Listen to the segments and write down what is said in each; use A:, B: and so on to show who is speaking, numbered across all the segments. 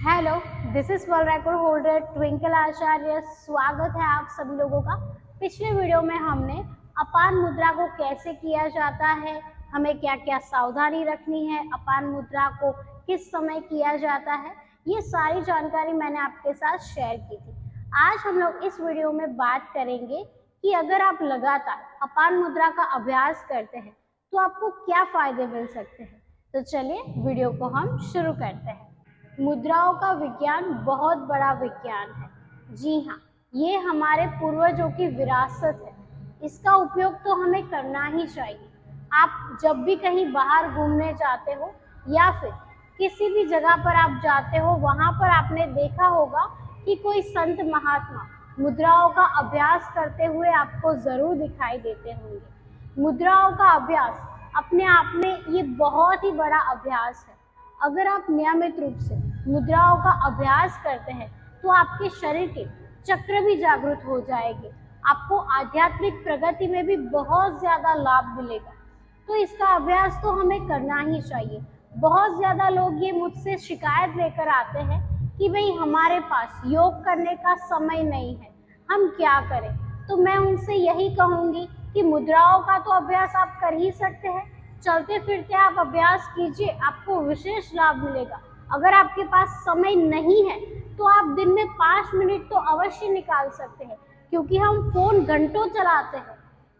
A: Hello, this is world record holder Twinkle Acharya. स्वागत है आप सभी लोगों का। पिछले वीडियो में हमने अपान मुद्रा को कैसे किया जाता है, हमें क्या क्या सावधानी रखनी है, अपान मुद्रा को किस समय किया जाता है, ये सारी जानकारी मैंने आपके साथ शेयर की थी। आज हम लोग इस वीडियो में बात करेंगे कि अगर आप लगातार अपान मुद्रा का अभ्यास करते हैं तो आपको क्या फायदे मिल सकते हैं। तो चलिए वीडियो को हम शुरू करते हैं। मुद्राओं का विज्ञान बहुत बड़ा विज्ञान है। जी हाँ, ये हमारे पूर्वजों की विरासत है। इसका उपयोग तो हमें करना ही चाहिए। आप जब भी कहीं बाहर घूमने जाते हो या फिर किसी भी जगह पर आप जाते हो, वहाँ पर आपने देखा होगा कि कोई संत महात्मा मुद्राओं का अभ्यास करते हुए आपको जरूर दिखाई देते होंगे। मुद्राओं का अभ्यास अपने आप में ये बहुत ही बड़ा अभ्यास है। अगर आप नियमित रूप से मुद्राओं का अभ्यास करते हैं तो आपके शरीर के चक्र भी जागृत हो जाएंगे। आपको आध्यात्मिक प्रगति में भी बहुत ज्यादा लाभ मिलेगा। तो इसका अभ्यास तो हमें करना ही चाहिए। बहुत ज्यादा लोग ये मुझसे शिकायत लेकर आते हैं कि भाई हमारे पास योग करने का समय नहीं है, हम क्या करें। तो मैं उनसे यही कहूंगी कि मुद्राओं का तो अभ्यास आप कर ही सकते हैं। चलते फिरते आप अभ्यास कीजिए, आपको विशेष लाभ मिलेगा। अगर आपके पास समय नहीं है तो आप दिन में 5 मिनट तो अवश्य निकाल सकते हैं, क्योंकि हम फोन घंटों चलाते हैं,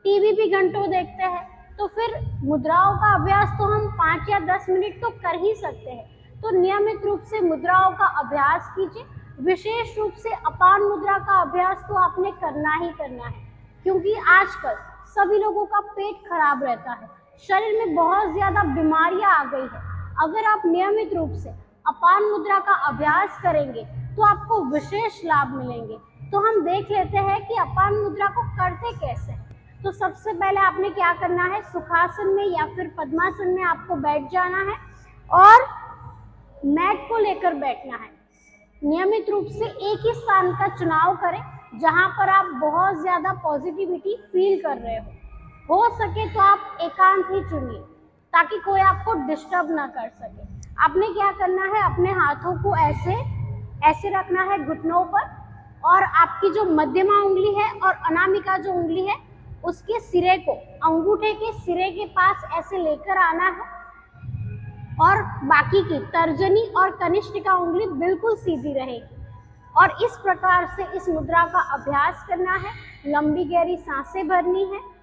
A: टीवी भी घंटों देखते हैं। तो फिर मुद्राओं का अभ्यास तो हम 5 या 10 मिनट तो कर ही सकते हैं। तो नियमित रूप से मुद्राओं का अभ्यास कीजिए। विशेष रूप से अपान मुद्रा का अभ्यास तो आपने करना ही करना है, क्योंकि आजकल सभी लोगों का पेट खराब रहता है, शरीर में बहुत ज्यादा बीमारियां आ गई है। अगर आप नियमित रूप से अपान मुद्रा का अभ्यास करेंगे तो आपको विशेष लाभ मिलेंगे। तो हम देख लेते हैं कि अपान मुद्रा को करते कैसे हैं। तो सबसे पहले आपने क्या करना है, सुखासन में या फिर पद्मासन में आपको बैठ जाना है और मैट को लेकर बैठना है। नियमित रूप से एक ही स्थान का चुनाव करें जहां पर आप बहुत ज्यादा पॉजिटिविटी फील कर रहे हो सके तो आप एकांत ही चुनिए ताकि कोई आपको डिस्टर्ब ना कर सके। आपने क्या करना है, अपने हाथों को ऐसे ऐसे रखना है घुटनों पर, और आपकी जो मध्यमा उंगली है और अनामिका जो उंगली है उसके सिरे को अंगूठे के सिरे के पास ऐसे लेकर आना है, और बाकी की तर्जनी और कनिष्ठिका उंगली बिल्कुल सीधी रहेगी। और इस प्रकार से इस मुद्रा का अभ्यास करना है। लंबी गहरी सांसें भरनी है।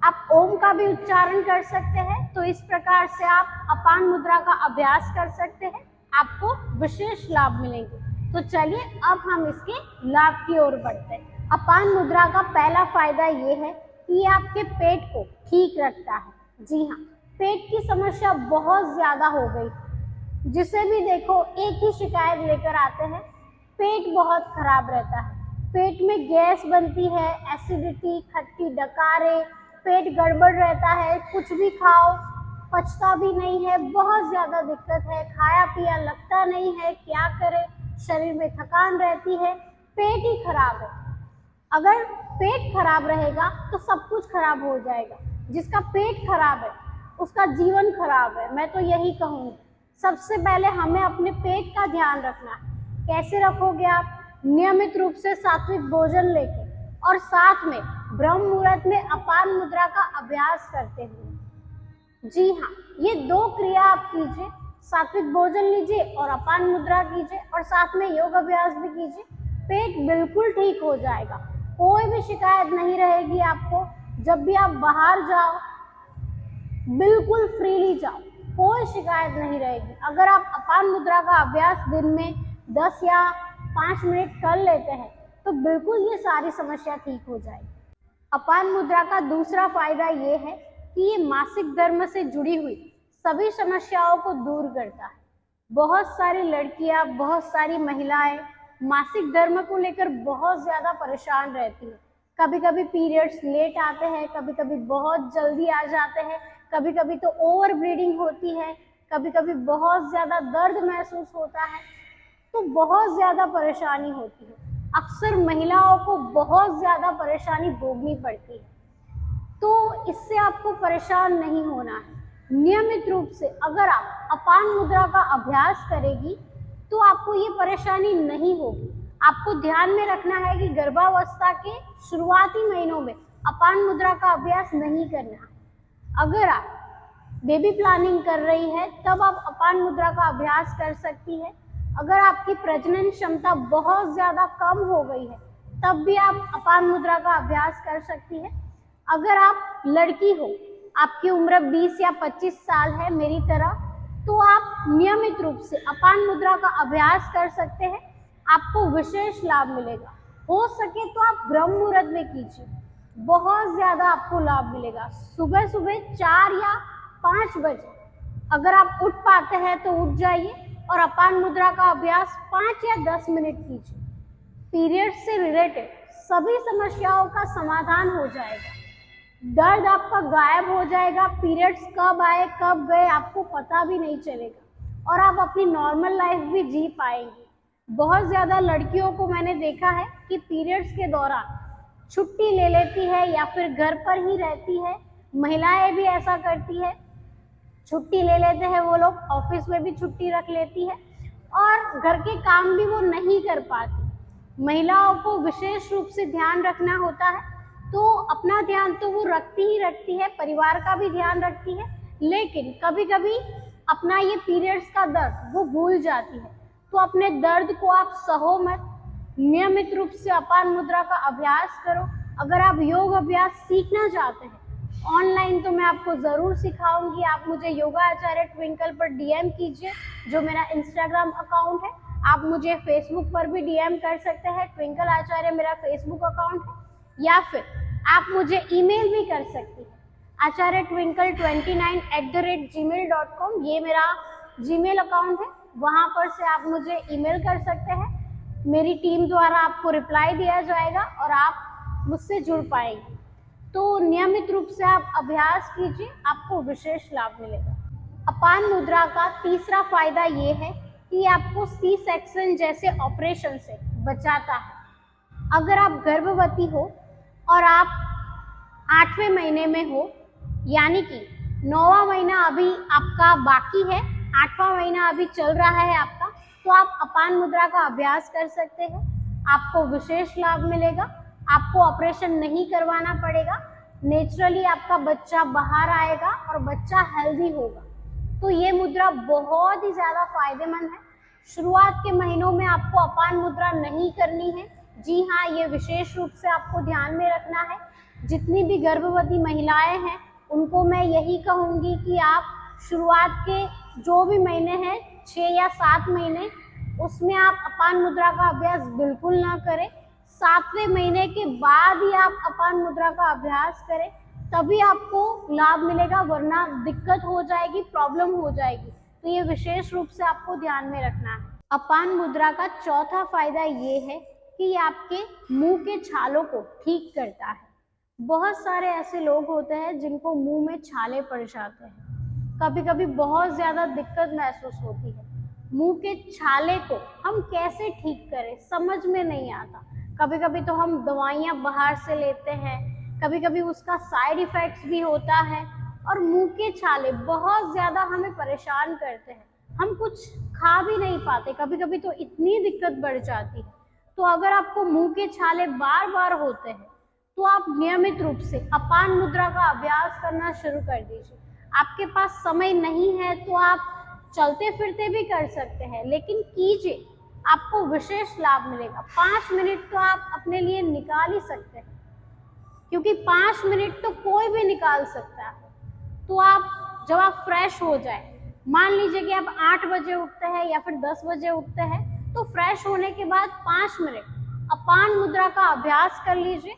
A: आप ओम का भी उच्चारण कर सकते हैं। तो इस प्रकार से आप अपान मुद्रा का अभ्यास कर सकते हैं, आपको विशेष लाभ मिलेंगे। तो चलिए अब हम इसके लाभ की ओर बढ़ते हैं। अपान मुद्रा का पहला फायदा ये है कि ये आपके पेट को ठीक रखता है। जी हाँ, पेट की समस्या बहुत ज्यादा हो गई, जिसे भी देखो एक ही शिकायत लेकर आते हैं, पेट बहुत खराब रहता है। पेट में गैस बनती है, एसिडिटी, खट्टी डकारे, पेट गड़बड़ रहता है, कुछ भी खाओ पचता भी नहीं है, बहुत ज्यादा दिक्कत है, खाया पिया लगता नहीं है, क्या करें, शरीर में थकान रहती है, पेट ही खराब है। अगर पेट खराब रहेगा तो सब कुछ खराब हो जाएगा। जिसका पेट खराब है उसका जीवन खराब है। मैं तो यही कहूँगी, सबसे पहले हमें अपने पेट का ध्यान रखना है। कैसे रखोगे आप, नियमित रूप से सात्विक भोजन लेके और साथ में ब्रह्म मुहूर्त में अपान मुद्रा का अभ्यास करते हुए। जी हाँ, ये दो क्रिया आप कीजिए, सात्विक भोजन लीजिए और अपान मुद्रा कीजिए और साथ में योग अभ्यास भी कीजिए। पेट बिल्कुल ठीक हो जाएगा, कोई भी शिकायत नहीं रहेगी आपको। जब भी आप बाहर जाओ बिल्कुल फ्रीली जाओ, कोई शिकायत नहीं रहेगी। अगर आप अपान मुद्रा का अभ्यास दिन में 10 या 5 मिनट कर लेते हैं तो बिल्कुल ये सारी समस्या ठीक हो जाएगी। अपान मुद्रा का दूसरा फायदा ये है कि ये मासिक धर्म से जुड़ी हुई सभी समस्याओं को दूर करता है। बहुत सारी लड़कियां, बहुत सारी महिलाएं मासिक धर्म को लेकर बहुत ज्यादा परेशान रहती है। कभी कभी पीरियड्स लेट आते हैं, कभी कभी बहुत जल्दी आ जाते हैं, कभी कभी तो ओवर ब्लीडिंग होती है, कभी कभी बहुत ज्यादा दर्द महसूस होता है, तो बहुत ज्यादा परेशानी होती है। अक्सर महिलाओं को बहुत ज्यादा परेशानी भोगनी पड़ती है। तो इससे आपको परेशान नहीं होना है। नियमित रूप से अगर आप अपान मुद्रा का अभ्यास करेगी तो आपको ये परेशानी नहीं होगी। आपको ध्यान में रखना है कि गर्भावस्था के शुरुआती महीनों में अपान मुद्रा का अभ्यास नहीं करना। अगर आप बेबी प्लानिंग कर रही है तब आप अपान मुद्रा का अभ्यास कर सकती है। अगर आपकी प्रजनन क्षमता बहुत ज़्यादा कम हो गई है तब भी आप अपान मुद्रा का अभ्यास कर सकती है। अगर आप लड़की हो, आपकी उम्र 20 या 25 साल है मेरी तरह, तो आप नियमित रूप से अपान मुद्रा का अभ्यास कर सकते हैं। आपको विशेष लाभ मिलेगा। हो सके तो आप ब्रह्म मुहूर्त में कीजिए, बहुत ज़्यादा आपको लाभ मिलेगा। सुबह सुबह 4 या 5 बजे अगर आप उठ पाते हैं तो उठ जाइए और अपान मुद्रा का अभ्यास 5 या 10 मिनट कीजिए। पीरियड से रिलेटेड सभी समस्याओं का समाधान हो जाएगा। दर्द आपका गायब हो जाएगा। पीरियड्स कब आए कब गए आपको पता भी नहीं चलेगा और आप अपनी नॉर्मल लाइफ भी जी पाएंगे। बहुत ज़्यादा लड़कियों को मैंने देखा है कि पीरियड्स के दौरान छुट्टी ले लेती है या फिर घर पर ही रहती है। महिलाएं भी ऐसा करती है, छुट्टी ले लेते हैं वो लोग, ऑफिस में भी छुट्टी रख लेती है और घर के काम भी वो नहीं कर पाती। महिलाओं को विशेष रूप से ध्यान रखना होता है, तो अपना ध्यान तो वो रखती है, परिवार का भी ध्यान रखती है, लेकिन कभी कभी अपना ये पीरियड्स का दर्द वो भूल जाती है। तो अपने दर्द को आप सहो मत, नियमित रूप से अपान मुद्रा का अभ्यास करो। अगर आप योग अभ्यास सीखना चाहते हैं ऑनलाइन तो मैं आपको ज़रूर सिखाऊंगी। आप मुझे योगा आचार्य ट्विंकल पर डीएम कीजिए, जो मेरा इंस्टाग्राम अकाउंट है। आप मुझे फेसबुक पर भी डीएम कर सकते हैं, ट्विंकल आचार्य मेरा फेसबुक अकाउंट है, या फिर आप मुझे ईमेल भी कर सकती हैं acharya29@gmail.com। ये मेरा जीमेल अकाउंट है, वहाँ पर से आप मुझे ईमेल कर सकते हैं। मेरी टीम द्वारा आपको रिप्लाई दिया जाएगा और आप मुझसे जुड़ पाएंगे। तो नियमित रूप से आप अभ्यास कीजिए, आपको विशेष लाभ मिलेगा। अपान मुद्रा का तीसरा फायदा ये है कि आपको सी सेक्शन जैसे ऑपरेशन से बचाता है। अगर आप गर्भवती हो और आप 8वें महीने में हो, यानी कि 9वां महीना अभी आपका बाकी है, 8वां महीना अभी चल रहा है आपका, तो आप अपान मुद्रा का अभ्यास कर सकते हैं। आपको विशेष लाभ मिलेगा। आपको ऑपरेशन नहीं करवाना पड़ेगा। नेचुरली आपका बच्चा बाहर आएगा और बच्चा हेल्दी होगा। तो ये मुद्रा बहुत ही ज़्यादा फायदेमंद है। शुरुआत के महीनों में आपको अपान मुद्रा नहीं करनी है। जी हाँ, ये विशेष रूप से आपको ध्यान में रखना है। जितनी भी गर्भवती महिलाएं हैं उनको मैं यही कहूँगी कि आप शुरुआत के जो भी महीने हैं 6 या 7 महीने, उसमें आप अपान मुद्रा का अभ्यास बिल्कुल ना करें। 7वें महीने के बाद ही आप अपान मुद्रा का अभ्यास करें, तभी आपको लाभ मिलेगा, वरना दिक्कत हो जाएगी, प्रॉब्लम हो जाएगी। तो ये विशेष रूप से आपको ध्यान में रखना है। अपान मुद्रा का चौथा फायदा ये है कि ये आपके मुंह के छालों को ठीक करता है। बहुत सारे ऐसे लोग होते हैं जिनको मुंह में छाले पड़ जाते हैं, कभी कभी बहुत ज़्यादा दिक्कत महसूस होती है। मुंह के छाले को हम कैसे ठीक करें समझ में नहीं आता। कभी कभी तो हम दवाइयाँ बाहर से लेते हैं, कभी कभी उसका साइड इफ़ेक्ट्स भी होता है और मुंह के छाले बहुत ज़्यादा हमें परेशान करते हैं। हम कुछ खा भी नहीं पाते, कभी कभी तो इतनी दिक्कत बढ़ जाती है। तो अगर आपको मुंह के छाले बार बार होते हैं तो आप नियमित रूप से अपान मुद्रा का अभ्यास करना शुरू कर दीजिए। आपके पास समय नहीं है तो आप चलते फिरते भी कर सकते हैं, लेकिन कीजिए, आपको विशेष लाभ मिलेगा। 5 मिनट तो आप अपने लिए निकाल ही सकते हैं, क्योंकि 5 मिनट तो कोई भी निकाल सकता है। तो आप जब आप फ्रेश हो जाए, मान लीजिए कि आप 8 बजे उठते हैं या फिर 10 बजे उठते हैं, तो फ्रेश होने के बाद 5 मिनट अपान मुद्रा का अभ्यास कर लीजिए,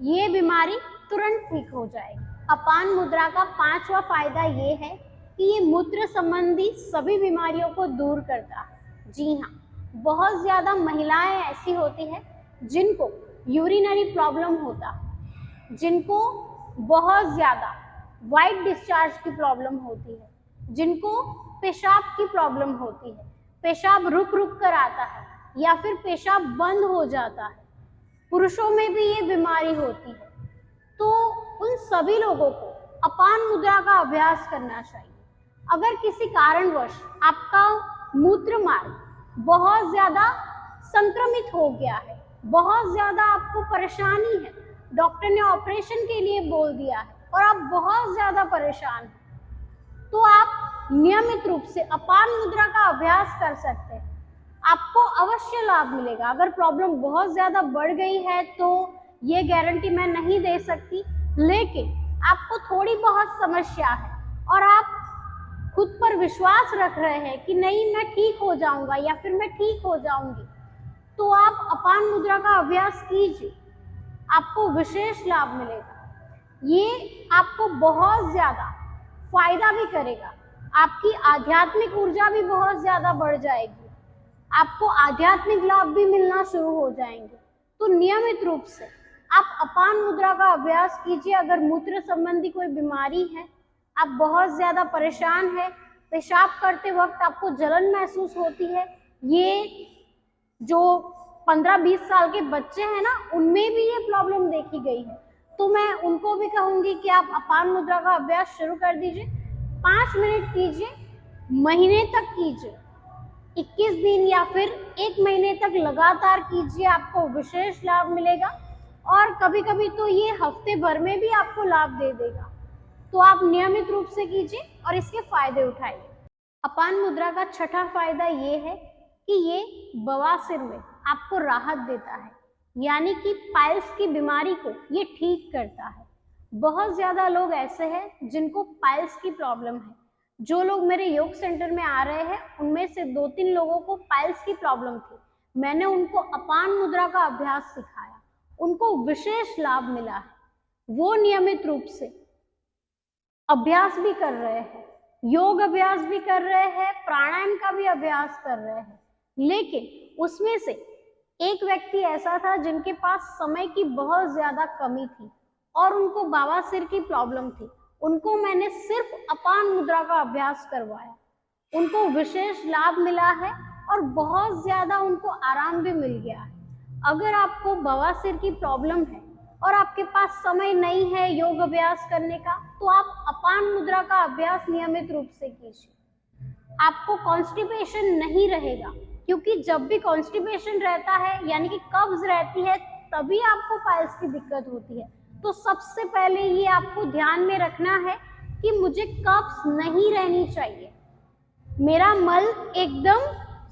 A: ये बीमारी तुरंत ठीक हो जाएगी। अपान मुद्रा का 5वां फायदा ये है कि ये मूत्र संबंधी सभी बीमारियों को दूर करता है। जी हाँ, बहुत ज़्यादा महिलाएं ऐसी होती हैं जिनको यूरिनरी प्रॉब्लम होता है, जिनको बहुत ज़्यादा वाइट डिस्चार्ज की प्रॉब्लम होती है, जिनको पेशाब की प्रॉब्लम होती है, पेशाब रुक रुक कर आता है या फिर पेशाब बंद हो जाता है। पुरुषों में भी ये बीमारी होती है। तो उन सभी लोगों को अपान मुद्रा का अभ्यास करना चाहिए। अगर किसी कारणवश आपका मूत्र मार्ग बहुत ज्यादा संक्रमित हो गया है, बहुत ज्यादा आपको परेशानी है, डॉक्टर ने ऑपरेशन के लिए बोल दिया है और आप बहुत ज्यादा परेशान हैं, तो आप नियमित रूप से अपान मुद्रा का अभ्यास कर सकते हैं। आपको अवश्य लाभ मिलेगा। अगर प्रॉब्लम बहुत ज्यादा बढ़ गई है तो ये गारंटी मैं नहीं दे सकती, लेकिन आपको थोड़ी बहुत समस्या है और आप खुद पर विश्वास रख रहे हैं कि नहीं मैं ठीक हो जाऊंगा या फिर मैं ठीक हो जाऊंगी, तो आप अपान मुद्रा का अभ्यास कीजिए, आपको विशेष लाभ मिलेगा। ये आपको बहुत ज्यादा फायदा भी करेगा, आपकी आध्यात्मिक ऊर्जा भी बहुत ज्यादा बढ़ जाएगी, आपको आध्यात्मिक लाभ भी मिलना शुरू हो जाएंगे। तो नियमित रूप से आप अपान मुद्रा का अभ्यास कीजिए। अगर मूत्र संबंधी कोई बीमारी है, आप बहुत ज्यादा परेशान है, पेशाब करते वक्त आपको जलन महसूस होती है, ये जो 15-20 साल के बच्चे हैं ना, उनमें भी ये प्रॉब्लम देखी गई है, तो मैं उनको भी कहूंगी कि आप अपान मुद्रा का अभ्यास शुरू कर दीजिए। 5 मिनट कीजिए, महीने तक कीजिए, 21 दिन या फिर 1 महीने तक लगातार कीजिए, आपको विशेष लाभ मिलेगा। और कभी कभी तो ये हफ्ते भर में भी आपको लाभ दे देगा। तो आप नियमित रूप से कीजिए और इसके फायदे उठाइए। अपान मुद्रा का छठा फायदा ये है कि ये बवासीर में आपको राहत देता है, यानी कि पाइल्स की बीमारी को ये ठीक करता है। बहुत ज्यादा लोग ऐसे हैं जिनको पाइल्स की प्रॉब्लम है। जो लोग मेरे योग सेंटर में आ रहे हैं उनमें से 2-3 लोगों को पाइल्स की प्रॉब्लम थी। मैंने उनको अपान मुद्रा का अभ्यास सिखाया, उनको विशेष लाभ मिला है। वो नियमित रूप से अभ्यास भी कर रहे हैं, योग अभ्यास भी कर रहे हैं, प्राणायाम का भी अभ्यास कर रहे हैं। लेकिन उसमें से एक व्यक्ति ऐसा था जिनके पास समय की बहुत ज्यादा कमी थी और उनको बवासीर की प्रॉब्लम थी। उनको मैंने सिर्फ अपान मुद्रा का अभ्यास करवाया, उनको विशेष लाभ मिला है और बहुत ज्यादा उनको आराम भी मिल गया है। अगर आपको बवासीर की प्रॉब्लम है और आपके पास समय नहीं है योग अभ्यास करने का, तो आप अपान मुद्रा का अभ्यास नियमित रूप से कीजिए। आपको कॉन्स्टिपेशन नहीं रहेगा, क्योंकि जब भी कॉन्स्टिपेशन रहता है यानी कि कब्ज रहती है, तभी आपको पाइल्स की दिक्कत होती है। तो सबसे पहले ये आपको ध्यान में रखना है कि मुझे कब्ज नहीं रहनी चाहिए, मेरा मल एकदम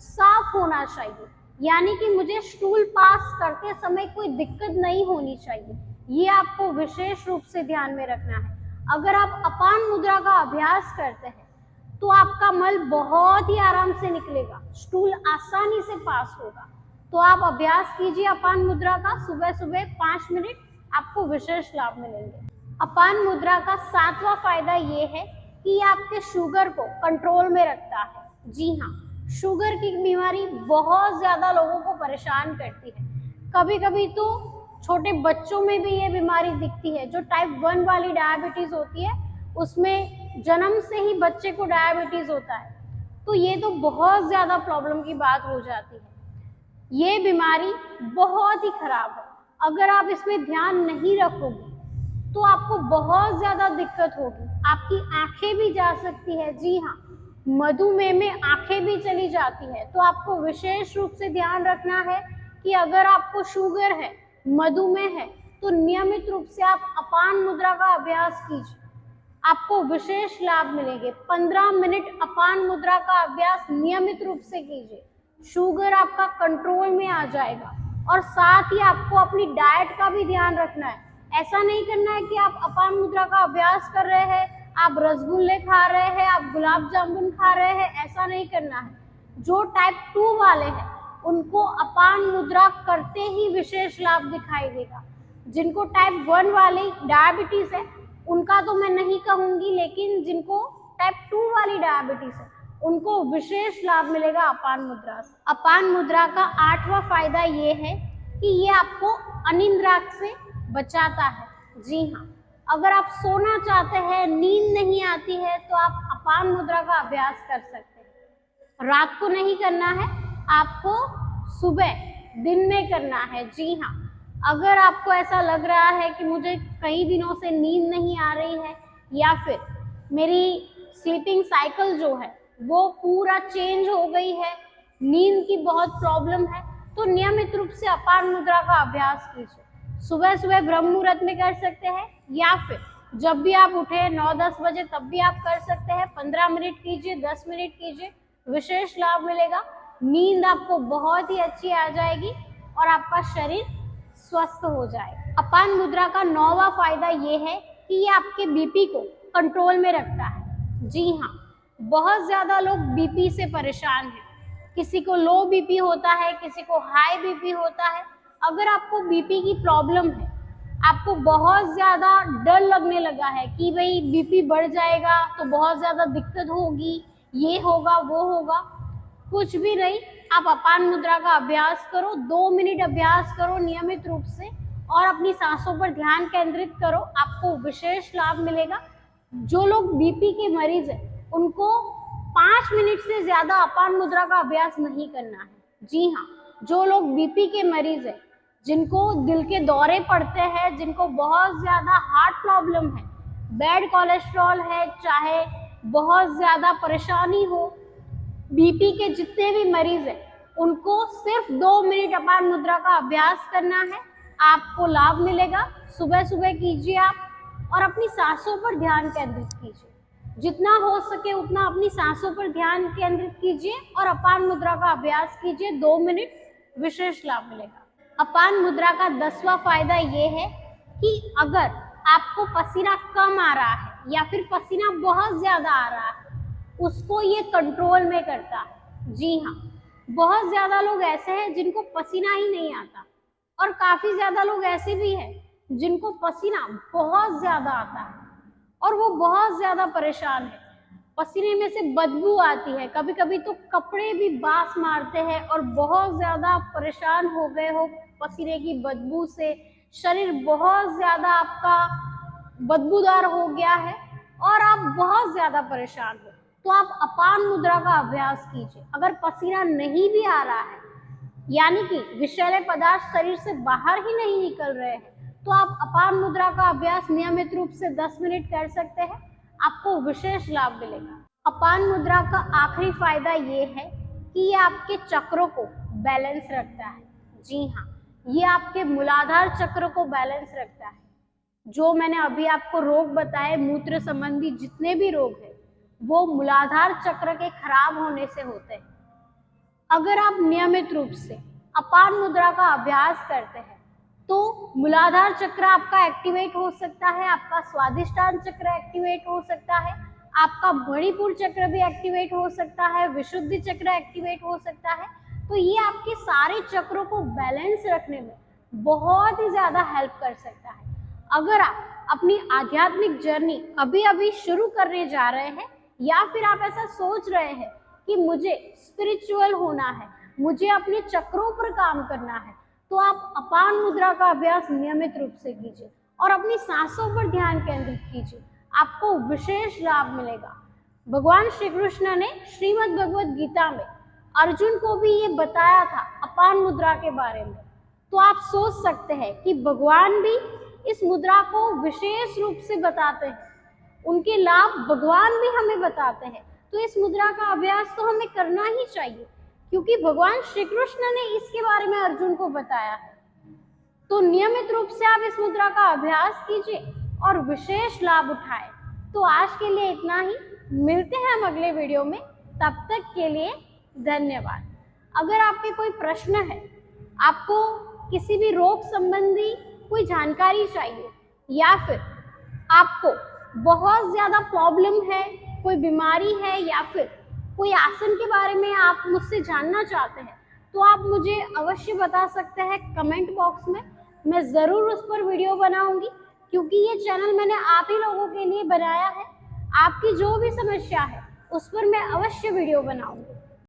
A: साफ होना चाहिए, यानी कि मुझे स्टूल पास करते समय कोई दिक्कत नहीं होनी चाहिए। ये आपको विशेष रूप से ध्यान में रखना है। अगर आप अपान मुद्रा का अभ्यास करते हैं तो आपका मल बहुत ही आराम से निकलेगा, स्टूल आसानी से पास होगा। तो आप अभ्यास कीजिए अपान मुद्रा का, सुबह सुबह 5 मिनट, आपको विशेष लाभ मिलेंगे। अपान मुद्रा का 7वां फायदा ये है कि ये आपके शुगर को कंट्रोल में रखता है। जी हाँ, शुगर की बीमारी बहुत ज्यादा लोगों को परेशान करती है। कभी कभी तो छोटे बच्चों में भी ये बीमारी दिखती है। जो टाइप 1 वाली डायबिटीज होती है, उसमें जन्म से ही बच्चे को डायबिटीज होता है, तो ये तो बहुत ज्यादा प्रॉब्लम की बात हो जाती है। ये बीमारी बहुत ही खराब है। अगर आप इसमें ध्यान नहीं रखोगे तो आपको बहुत ज्यादा दिक्कत होगी, आपकी आंखें भी जा सकती है। जी हाँ, मधुमेह में आंखें भी चली जाती है। तो आपको विशेष रूप से ध्यान रखना है कि अगर आपको शुगर है, मधुमेह है, तो नियमित रूप से आप अपान मुद्रा का अभ्यास कीजिए, आपको विशेष लाभ मिलेंगे। 15 मिनट अपान मुद्रा का अभ्यास नियमित रूप से कीजिए, शुगर आपका कंट्रोल में आ जाएगा। और साथ ही आपको अपनी डाइट का भी ध्यान रखना है। ऐसा नहीं करना है कि आप अपान मुद्रा का अभ्यास कर रहे हैं, आप रसगुल्ले खा रहे हैं, आप गुलाब जामुन खा रहे हैं, ऐसा नहीं करना है। जो टाइप 2 वाले हैं उनको अपान मुद्रा करते ही विशेष लाभ दिखाई देगा। जिनको टाइप 1 वाली डायबिटीज है उनका तो मैं नहीं कहूंगी, लेकिन जिनको टाइप 2 वाली डायबिटीज है उनको विशेष लाभ मिलेगा अपान मुद्रा से। अपान मुद्रा का 8वां फायदा ये है कि ये आपको अनिद्रा से बचाता है। जी हाँ, अगर आप सोना चाहते हैं, नींद नहीं आती है, तो आप अपान मुद्रा का अभ्यास कर सकते हैं। रात को नहीं करना है, आपको सुबह दिन में करना है। जी हाँ, अगर आपको ऐसा लग रहा है कि मुझे कई दिनों से नींद नहीं आ रही है या फिर मेरी स्लीपिंग साइकिल जो है वो पूरा चेंज हो गई है, नींद की बहुत प्रॉब्लम है, तो नियमित रूप से अपान मुद्रा का अभ्यास कीजिए। सुबह सुबह ब्रह्म मुहूर्त में कर सकते हैं या फिर जब भी आप उठे 9-10 बजे तब भी आप कर सकते हैं। 15 मिनट कीजिए, 10 मिनट कीजिए, विशेष लाभ मिलेगा। नींद आपको बहुत ही अच्छी आ जाएगी और आपका शरीर स्वस्थ हो जाएगा। अपान मुद्रा का 9वां फायदा ये है कि ये आपके बीपी को कंट्रोल में रखता है। जी हाँ, बहुत ज्यादा लोग बीपी से परेशान हैं। किसी को लो बीपी होता है, किसी को हाई बीपी होता है। अगर आपको बीपी की प्रॉब्लम है, आपको बहुत ज्यादा डर लगने लगा है कि भाई बीपी बढ़ जाएगा तो बहुत ज्यादा दिक्कत होगी, ये होगा वो होगा, कुछ भी नहीं। आप अपान मुद्रा का अभ्यास करो, 2 मिनट अभ्यास करो नियमित रूप से और अपनी सांसों पर ध्यान केंद्रित करो, आपको विशेष लाभ मिलेगा। जो लोग बीपी के मरीज हैं उनको 5 मिनट से ज्यादा अपान मुद्रा का अभ्यास नहीं करना है। जी हाँ, जो लोग बीपी के मरीज हैं, जिनको दिल के दौरे पड़ते हैं, जिनको बहुत ज्यादा हार्ट प्रॉब्लम है, बैड कोलेस्ट्रॉल है, चाहे बहुत ज्यादा परेशानी हो, बीपी के जितने भी मरीज हैं उनको सिर्फ 2 मिनट अपान मुद्रा का अभ्यास करना है, आपको लाभ मिलेगा। सुबह सुबह कीजिए आप और अपनी सांसों पर ध्यान केंद्रित कीजिए। जितना हो सके उतना अपनी सांसों पर ध्यान केंद्रित कीजिए और अपान मुद्रा का अभ्यास कीजिए, 2 मिनट, विशेष लाभ मिलेगा। अपान मुद्रा का 10वां फायदा ये है कि अगर आपको पसीना कम आ रहा है या फिर पसीना बहुत ज्यादा आ रहा है, उसको ये कंट्रोल में करता है। जी हाँ, बहुत ज्यादा लोग ऐसे हैं जिनको पसीना ही नहीं आता और काफी ज्यादा लोग ऐसे भी हैं जिनको पसीना बहुत ज्यादा आता है और वो बहुत ज्यादा परेशान है। पसीने में से बदबू आती है, कभी कभी तो कपड़े भी बास मारते हैं और बहुत ज्यादा परेशान हो गए हो पसीने की बदबू से, शरीर बहुत ज्यादा आपका बदबूदार हो गया है और आप बहुत ज्यादा परेशान हो, तो आप अपान मुद्रा का अभ्यास कीजिए। अगर पसीना नहीं भी आ रहा है, यानी कि विषैले पदार्थ शरीर से बाहर ही नहीं निकल रहे हैं, तो आप अपान मुद्रा का अभ्यास नियमित रूप से 10 मिनट कर सकते हैं, आपको विशेष लाभ मिलेगा। अपान मुद्रा का आखिरी फायदा ये है कि ये आपके चक्रों को बैलेंस रखता है। जी हाँ, ये आपके मूलाधार चक्र को बैलेंस रखता है। जो मैंने अभी आपको रोग बताए, मूत्र संबंधी जितने भी रोग हैं, वो मूलाधार चक्र के खराब होने से होते हैं। अगर आप नियमित रूप से अपान मुद्रा का अभ्यास करते हैं तो मूलाधार चक्र आपका एक्टिवेट हो सकता है, आपका स्वादिष्टान चक्र एक्टिवेट हो सकता है, आपका मणिपुर चक्र भी एक्टिवेट हो सकता है, विशुद्धि चक्र एक्टिवेट हो सकता है। तो ये आपके सारे चक्रों को बैलेंस रखने में बहुत ही ज्यादा हेल्प कर सकता है। अगर आप अपनी आध्यात्मिक जर्नी अभी अभी शुरू करने जा रहे हैं या फिर आप ऐसा सोच रहे हैं कि मुझे स्पिरिचुअल होना है, मुझे अपने चक्रों पर काम करना है, तो आप अपान मुद्रा का अभ्यास नियमित रूप से कीजिए और अपनी सांसों पर ध्यान केंद्रित कीजिए, आपको विशेष लाभ मिलेगा। भगवान श्री कृष्ण ने श्रीमद् भगवद गीता में अर्जुन को भी ये बताया था अपान मुद्रा के बारे में, तो आप सोच सकते हैं कि भगवान भी इस मुद्रा को विशेष रूप से बताते हैं, उनके लाभ भगवान भी हमें बताते हैं, तो इस मुद्रा का अभ्यास तो हमें करना ही चाहिए क्योंकि भगवान श्री कृष्ण ने इसके बारे में अर्जुन को बताया है। तो नियमित रूप से आप इस मुद्रा का अभ्यास कीजिए और विशेष लाभ उठाएं। तो आज के लिए इतना ही, मिलते हैं हम अगले वीडियो में, तब तक के लिए धन्यवाद। अगर आपके कोई प्रश्न है, आपको किसी भी रोग संबंधी कोई जानकारी चाहिए या फिर आपको बहुत ज्यादा प्रॉब्लम है, कोई बीमारी है या फिर कोई आसन के बारे में आप मुझसे जानना चाहते हैं, तो आप मुझे अवश्य बता सकते हैं कमेंट बॉक्स में, मैं ज़रूर उस पर वीडियो बनाऊंगी क्योंकि ये चैनल मैंने आप ही लोगों के लिए बनाया है। आपकी जो भी समस्या है उस पर मैं अवश्य वीडियो बनाऊंगी।